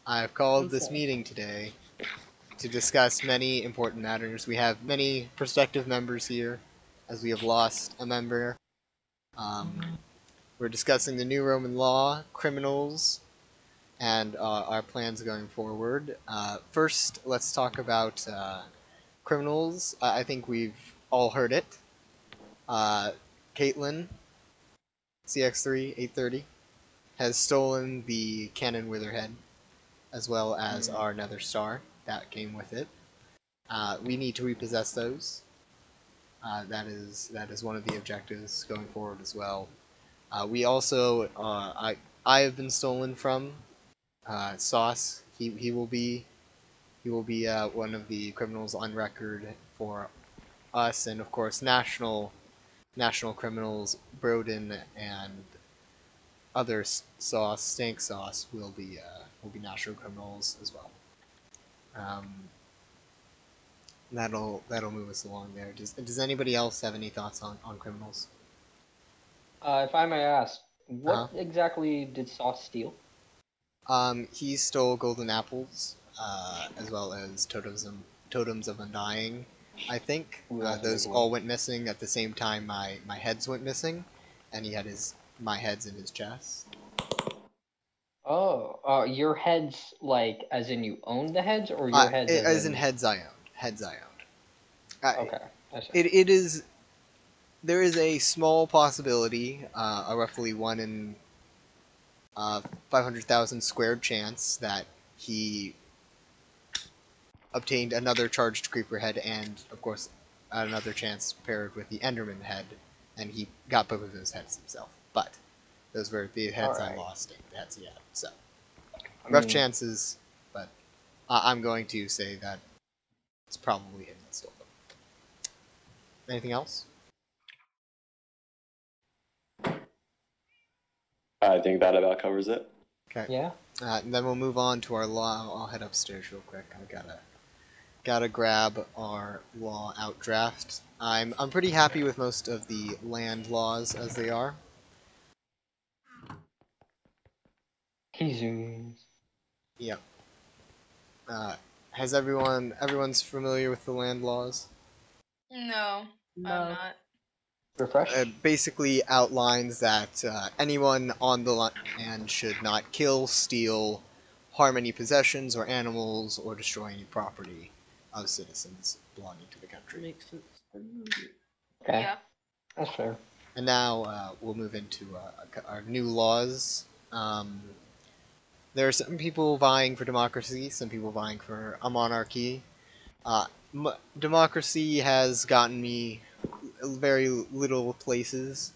I've called this meeting today to discuss many important matters. We have many prospective members here, as we have lost a member. We're discussing the new Roman law, criminals, and our plans going forward. First, let's talk about criminals. I think we've all heard it. Caitlin, CX3 830, has stolen the cannon with her head, as well as our Nether Star that came with it. We need to repossess those. That is one of the objectives going forward as well. We also I have been stolen from Sauce. He will be one of the criminals on record for us, and of course national criminals. Broden and other Sauce, Stank Sauce will be national criminals as well. That'll move us along there. Does anybody else have any thoughts on criminals? If I may ask, what exactly did Sauce steal? He stole golden apples, as well as totems of undying. I think those all went missing at the same time. My heads went missing, and he had my heads in his chest. Oh, your heads, like, as in you owned the heads, or your heads as in heads I owned. Heads I owned. Okay. It is. There is a small possibility, a roughly 1 in 500,000 squared chance that he obtained another charged creeper head, and of course another chance paired with the Enderman head, and he got both of those heads himself. But those were the heads I lost and the heads he had. So rough chances, but I'm going to say that it's probably him that stole them. Anything else? I think that about covers it. Okay. Yeah. And then we'll move on to our law. I'll head upstairs real quick. I gotta grab our law out draft. I'm pretty happy with most of the land laws as they are. Yep. Has everyone's familiar with the land laws? No, I'm not. Refresh? Basically outlines that anyone on the land should not kill, steal, harm any possessions or animals, or destroy any property of citizens belonging to the country. Makes sense. Okay. Yeah. That's fair. And now we'll move into our new laws. There are some people vying for democracy, some people vying for a monarchy. Democracy has gotten me very little places,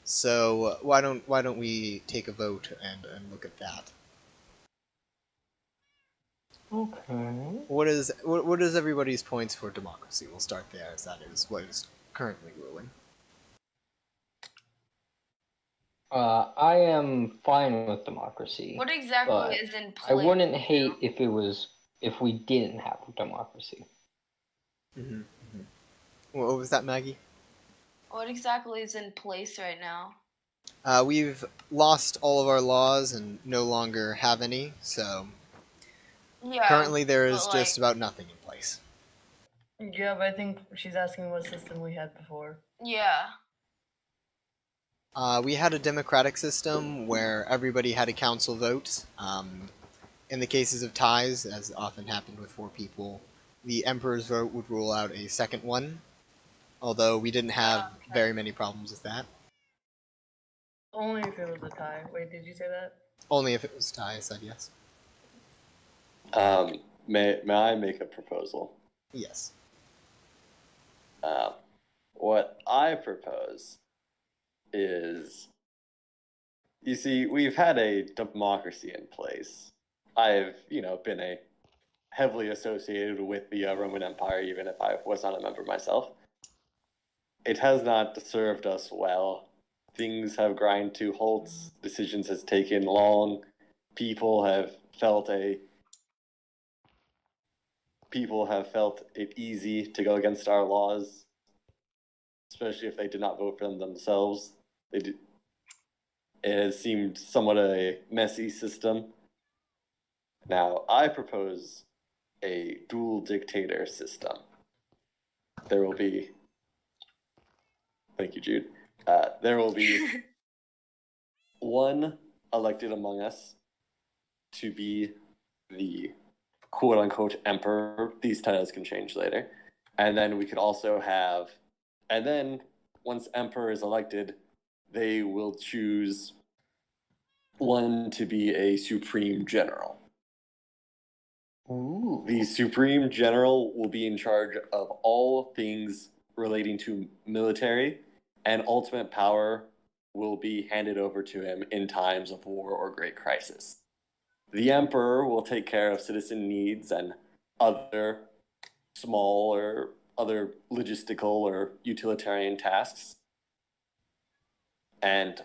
so why don't we take a vote and look at that? Okay. What is everybody's points for democracy? We'll start there, as that is what is currently ruling. I am fine with democracy. What exactly is in place? I wouldn't hate if we didn't have democracy. Mm-hmm. What was that, Maggie? What exactly is in place right now? We've lost all of our laws and no longer have any, so yeah, currently there is just about nothing in place. Yeah, but I think she's asking what system we had before. Yeah. We had a democratic system where everybody had a council vote. In the cases of ties, as often happened with 4 people, the emperor's vote would rule out a second one, although we didn't have very many problems with that. Only if it was a tie. Wait, did you say that? Only if it was a tie, I said yes. May I make a proposal? Yes. What I propose is, you see, we've had a democracy in place. I've, been heavily associated with the Roman Empire, even if I was not a member myself. It has not served us well. Things have grind to halts. Decisions has taken long. People have felt it easy to go against our laws, especially if they did not vote for them themselves. It has seemed somewhat a messy system. Now, I propose a dual dictator system. There will be. Thank you, Jude. There will be one elected among us to be the quote unquote emperor. These titles can change later. And then we could also have, and then once emperor is elected, they will choose one to be a supreme general. Ooh. The supreme general will be in charge of all things relating to military, and ultimate power will be handed over to him in times of war or great crisis. The emperor will take care of citizen needs and other small or other logistical or utilitarian tasks. And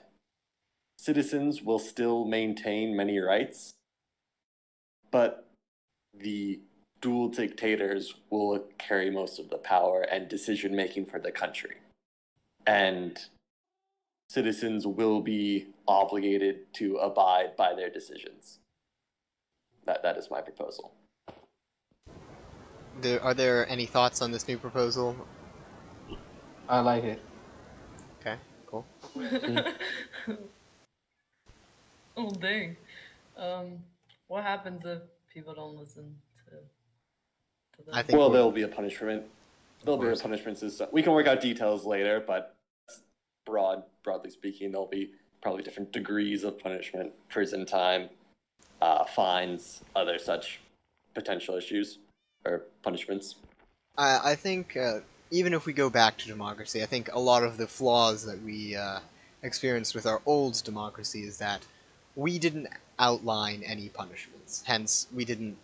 citizens will still maintain many rights, but the dual dictators will carry most of the power and decision making for the country. And citizens will be obligated to abide by their decisions. That is my proposal. Are there any thoughts on this new proposal? I like it. Okay, cool. Oh dang. What happens if people don't listen to them? I think Well, there'll be a punishment. There'll be a course. punishment system. We can work out details later, but broadly speaking, there'll be probably different degrees of punishment, prison time, fines, other such potential issues or punishments. I think even if we go back to democracy, I think a lot of the flaws that we experienced with our old democracy is that we didn't outline any punishments. Hence, we didn't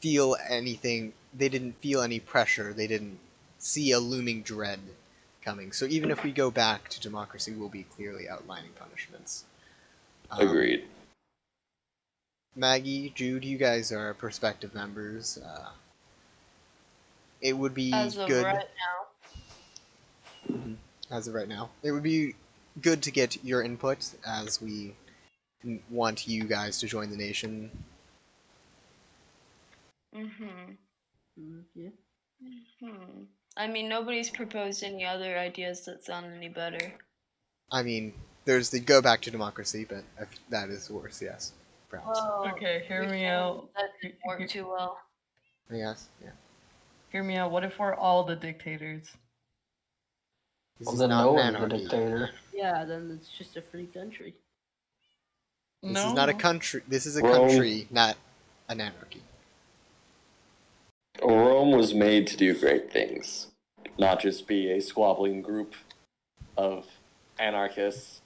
feel anything. They didn't feel any pressure. They didn't see a looming dread coming. So even if we go back to democracy, we'll be clearly outlining punishments. Agreed. Maggie, Jude, you guys are prospective members. It would be As of good. right now. As of right now, it would be good to get your input as we want you guys to join the nation. Yeah. I mean, nobody's proposed any other ideas that sound any better. I mean, there's the go back to democracy, but if that is worse, yes, perhaps. Well, Okay, hear me out. That didn't work too well. Yes, yeah. Hear me out. What if we're all the dictators? This Well, is then not no an one's a anarchy. dictator. Yeah, then it's just a free country. This is not a country. This is a Rome. country, not an anarchy. Rome was made to do great things, not just be a squabbling group of anarchists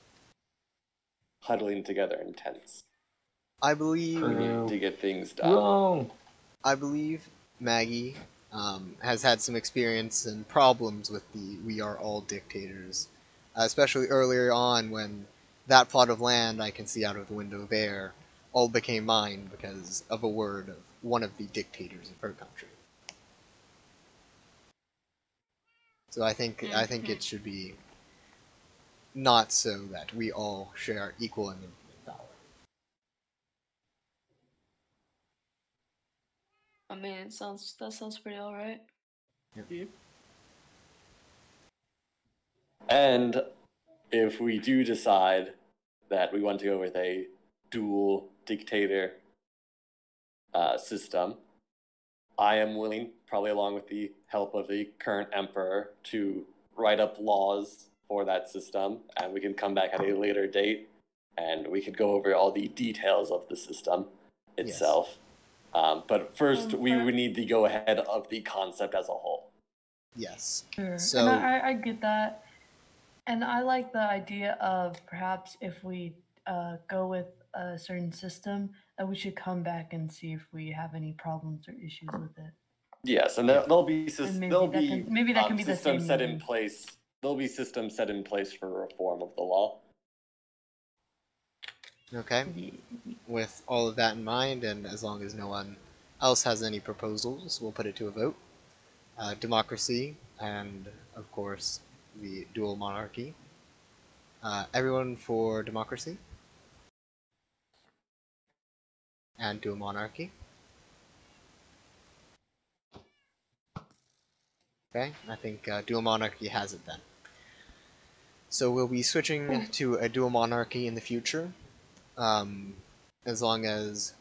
huddling together in tents. I believe. We need to get things done. Wrong. I believe Maggie has had some experience and problems with the "we are all dictators," especially earlier on when that plot of land I can see out of the window there all became mine because of a word of one of the dictators of her country. So I think it should be not so that we all share equal and infinite power. I mean, that sounds pretty alright. Yeah. And if we do decide that we want to go with a dual dictator system, I am willing, probably along with the help of the current emperor, to write up laws for that system, and we can come back at a later date and we could go over all the details of the system itself. Yes. But first, we would need the go-ahead of the concept as a whole. Yes. Sure. So And I get that. And I like the idea of perhaps if we go with a certain system, that we should come back and see if we have any problems or issues with it. Yes, and there'll be maybe that can be the systems same set meeting. in place. There'll be systems set in place for reform of the law. okay. With all of that in mind, and as long as no one else has any proposals, we'll put it to a vote. Democracy, and of course, the dual monarchy. Everyone for democracy? And dual monarchy? Okay, I think dual monarchy has it then. So we'll be switching to a dual monarchy in the future, as long as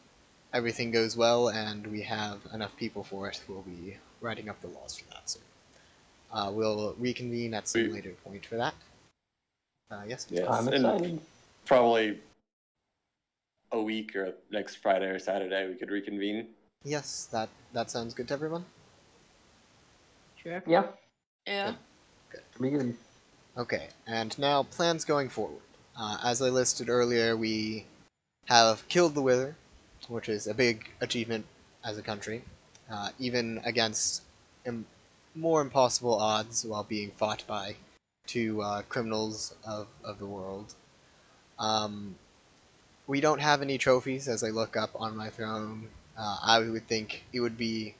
everything goes well and we have enough people for it. We'll be writing up the laws for that soon. We'll reconvene at some later point for that. Yes. Yes, I'm excited. Probably a week or next Friday or Saturday we could reconvene. Yes, that sounds good to everyone. Sure. Yeah, Yeah. be good. Okay, and now plans going forward. As I listed earlier, we have killed the Wither, which is a big achievement as a country, even against more impossible odds while being fought by two criminals of the world. We don't have any trophies as I look up on my throne. I would think it would be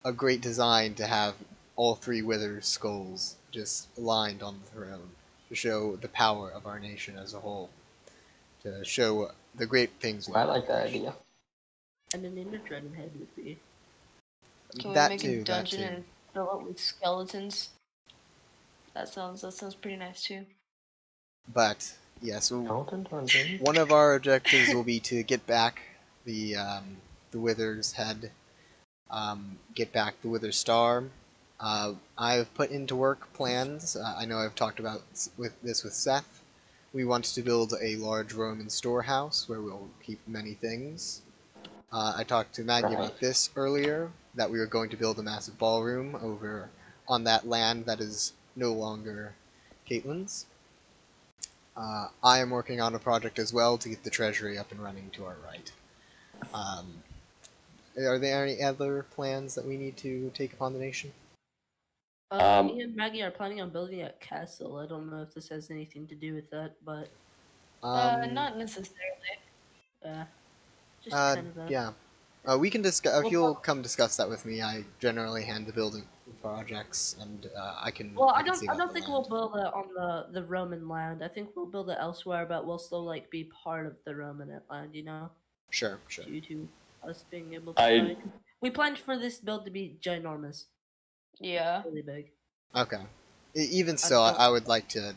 a great design to have all three Wither's skulls just aligned on the throne to show the power of our nation as a whole, to show the great things we've I like that accomplished. idea. And an Ender Dragon head would be. Can we That make too, a that dungeon too. and fill it with skeletons? That sounds pretty nice too. But yes, Skeleton dungeon. one of our objectives will be to get back the Wither's head, get back the Wither Star. I've put into work plans. I know I've talked about with Seth. We want to build a large Roman storehouse where we'll keep many things. I talked to Maggie about this earlier, that we were going to build a massive ballroom over on that land that is no longer Caitlin's. I am working on a project as well to get the treasury up and running to our right. Are there any other plans that we need to take upon the nation? Me and Maggie are planning on building a castle. I don't know if this has anything to do with that, but Not necessarily. just kind of a. Yeah. We can discuss. If Well, you'll come discuss that with me, I generally hand the building projects, and I can. Well, I I can see don't. I about don't the think land. we'll build it on the Roman land. I think we'll build it elsewhere, but we'll still like be part of the Roman land. You know, Sure, sure. due to us being able to. We planned for this build to be ginormous, Yeah. really big. Okay. Even so, I would like to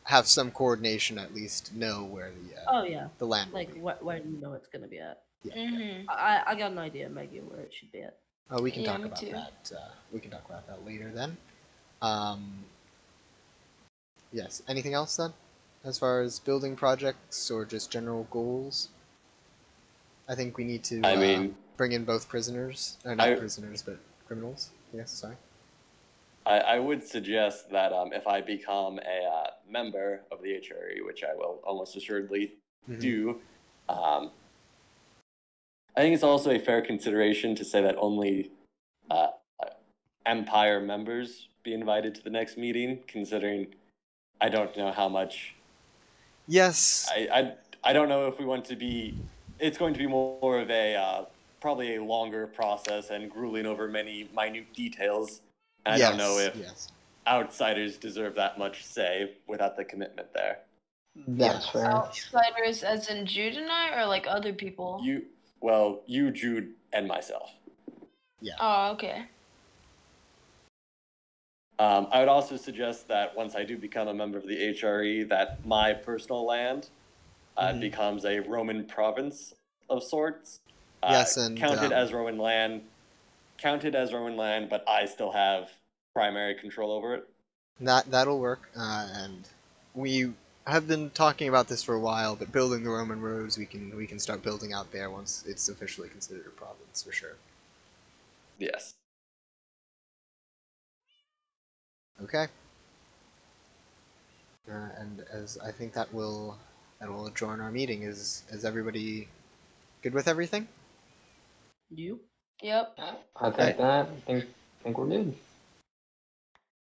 have some coordination, at least know where Oh yeah, the land will like be. where do you know it's gonna be at? Yeah. Mhm. I got an idea, Maggie, where it should be at. Oh, we can Yeah, talk me about too. that. We can talk about that later then. Um, yes. Anything else then, as far as building projects or just general goals? I think we need to I mean, bring in both prisoners, or not prisoners, but criminals. Yes, sorry. I would suggest that if I become a member of the HRE, which I will almost assuredly do, I think it's also a fair consideration to say that only Empire members be invited to the next meeting, considering I don't know how much. Yes. I don't know if we want to be. It's going to be more of a probably a longer process and grueling over many minute details. And I don't know if outsiders deserve that much say without the commitment there. That's fair. Outsiders, as in Jude and I, or like other people? You, Jude, and myself. Yeah. Oh, okay. I would also suggest that once I do become a member of the HRE, that my personal land becomes a Roman province of sorts. Yes, and counted as Roman land, but I still have primary control over it. That'll work. And we have been talking about this for a while, but building the Roman roads, we can start building out there once it's officially considered a province for sure. Yes. Okay. And as I think that will adjourn our meeting. Is everybody good with everything? You? Yep. I think that. I think we're good.